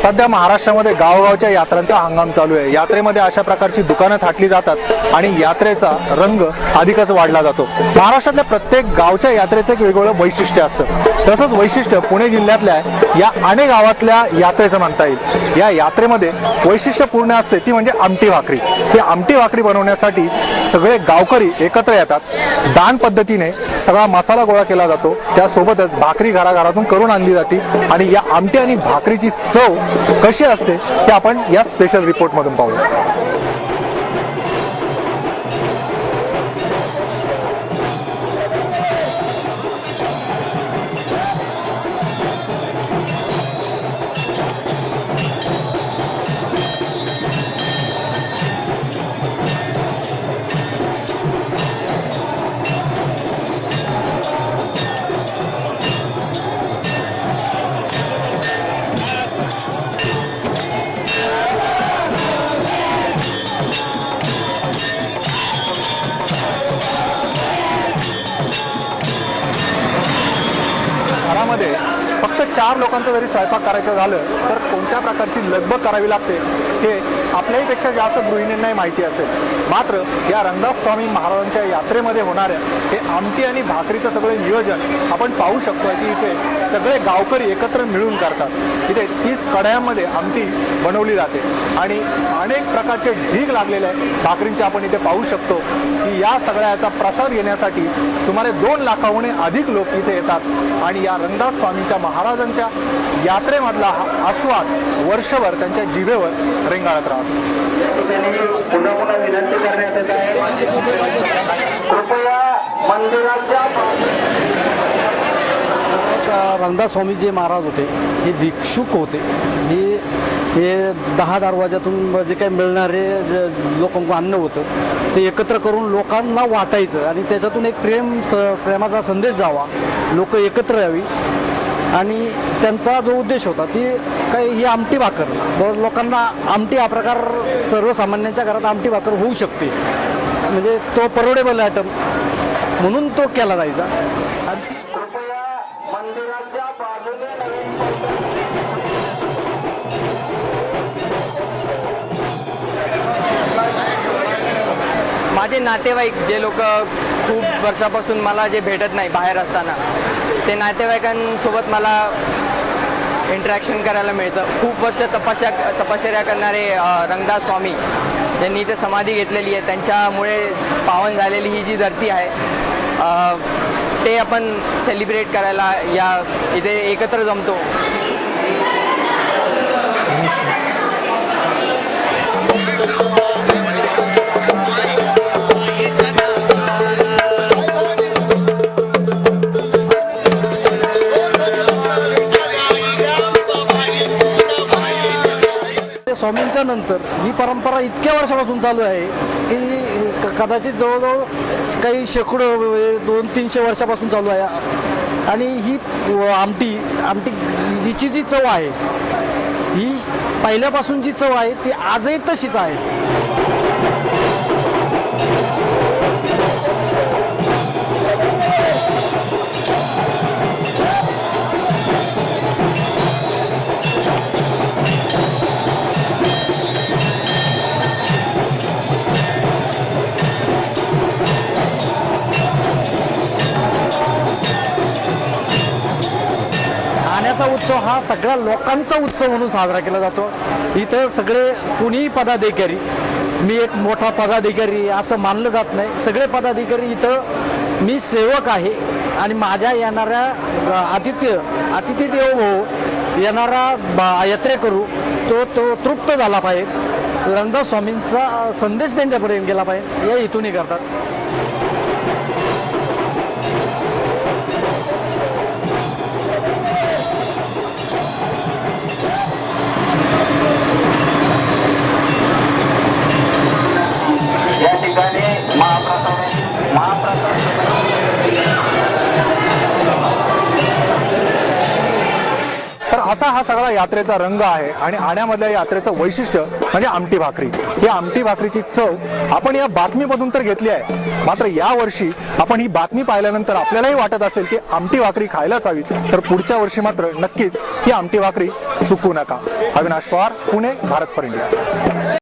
सध्या महाराष्ट्रामध्ये गावगावच्या यात्रांचा हंगाम चालू आहे। यात्रेमध्ये अशा प्रकारची दुकानं थाटली जातात आणि यात्रेचा रंग अधिकच वाढला जातो। महाराष्ट्रातल्या प्रत्येक गावच्या यात्रेचं एक वेगवेगळं वैशिष्ट्य असतं। तसंच वैशिष्ट्य पुणे जिल्ह्यातल्या या अनेक गावातल्या यात्रेचं म्हणता येईल। या यात्रेमध्ये वैशिष्ट्यपूर्ण असते ती म्हणजे आमटी भाकरी। ही आमटी भाकरी बनवण्यासाठी सगळे गावकरी एकत्र येतात। दान पद्धतीने सगळा मसाला गोळा केला जातो, त्यासोबतच भाकरी घराघरातून करून आणली जाते आणि या आमटी आणि भाकरीची चव कशी असते हे आपण या स्पेशल रिपोर्ट मधून पाहूया। घरामध्ये फक्त 4 लोकांचा जरी स्वयंपाक करायचं झालं तर कोणत्या प्रकारची लगबग करावी लागते हे आपल्याहीपेक्षा जास्त गृहिणींनाही माहिती असेल। मात्र या रंगदास स्वामी महाराजांच्या यात्रेमध्ये होणाऱ्या हे आमटी आणि भाकरीचं सगळे नियोजन आपण पाहू शकतो की इथे सगळे गावकरी एकत्र मिळून करतात। इथे 30 कढयांमध्ये आमटी बनवली जाते आणि अनेक प्रकारचे ढीग लागलेले भाकरींचे आपण इथे पाहू शकतो की या सगळ्याचा प्रसाद घेण्यासाठी सुमारे 2 लाखाहून अधिक लोक इथे येतात आणि या रंगदास स्वामींच्या महाराजांच्या यात्रेमधला हा आस्वाद वर्षभर त्यांच्या जिभेवर रेंगाळत राहतो। पुन्हा पुन्हा विनंती करण्यात येत आहे, कृपया मंदिराच्या रंगदास स्वामी जे महाराज होते हे भिक्षुक होते। हे 10 दरवाजातून जे काही मिळणारे लोकांना अन्न होतं ते एकत्र करून लोकांना वाटायचं आणि त्याच्यातून एक प्रेमाचा संदेश जावा, लोक एकत्र यावी आणि त्यांचा जो उद्देश होता ती काही ही आमटी भाकर, लोकांना आमटी हा प्रकार सर्वसामान्यांच्या घरात आमटी भाकर होऊ शकते म्हणजे तो परवडेबल आयटम म्हणून तो केला जायचा। कृपया मंदिराच्या बाजूने माझे नातेवाईक जे लोक खूप वर्षापासून मला जे भेटत नाही बाहेर असताना ते मला इंटरॅक्शन करायला मिळतं। खूप वर्ष तपश्चर्या करणारे रंगदास स्वामी यांनी इथे समाधी घेतलेली आहे, त्यांच्यामुळे पावन झालेली ही जी धरती आहे ते आपण सेलिब्रेट करायला या इथे एकत्र जमतो। स्वामींच्या नंतर ही परंपरा इतक्या वर्षापासून चालू आहे की कदाचित जवळजवळ काही शेकडो 200-300 वर्षापासून चालू आहे आणि ही आमटी हिची जी चव आहे ही पहिल्यापासून जी चव आहे ती आजही तशीच आहे। उत्सव हा सगळ्या लोकांचा उत्सव म्हणून साजरा केला जातो। इथं सगळे कुणीही पदाधिकारी, मी एक मोठा पदाधिकारी असं मानलं जात नाही, सगळे पदाधिकारी इथं मी सेवक आहे आणि माझ्या येणाऱ्या अतिथी देवो भव येणारा यात्रेकरू तो तृप्त झाला पाहिजे, रंगदास स्वामींचा संदेश त्यांच्यापर्यंत गेला पाहिजे या हेतूने करतात। असा हा सगळा यात्रेचा रंग आहे आणि आण्यामधल्या यात्रेचं वैशिष्ट्य म्हणजे आमटी भाकरी. ही आमटी भाकरीची चव आपण या बातमीमधून तर घेतली आहे, मात्र या वर्षी आपण ही बातमी पाहिल्यानंतर आपल्यालाही वाटत असेल की आमटी भाकरी खायलाच हवी, तर पुढच्या वर्षी मात्र नक्कीच ही आमटी भाकरी चुकू नका. Avinash Pawar, Pune, Bharat for India.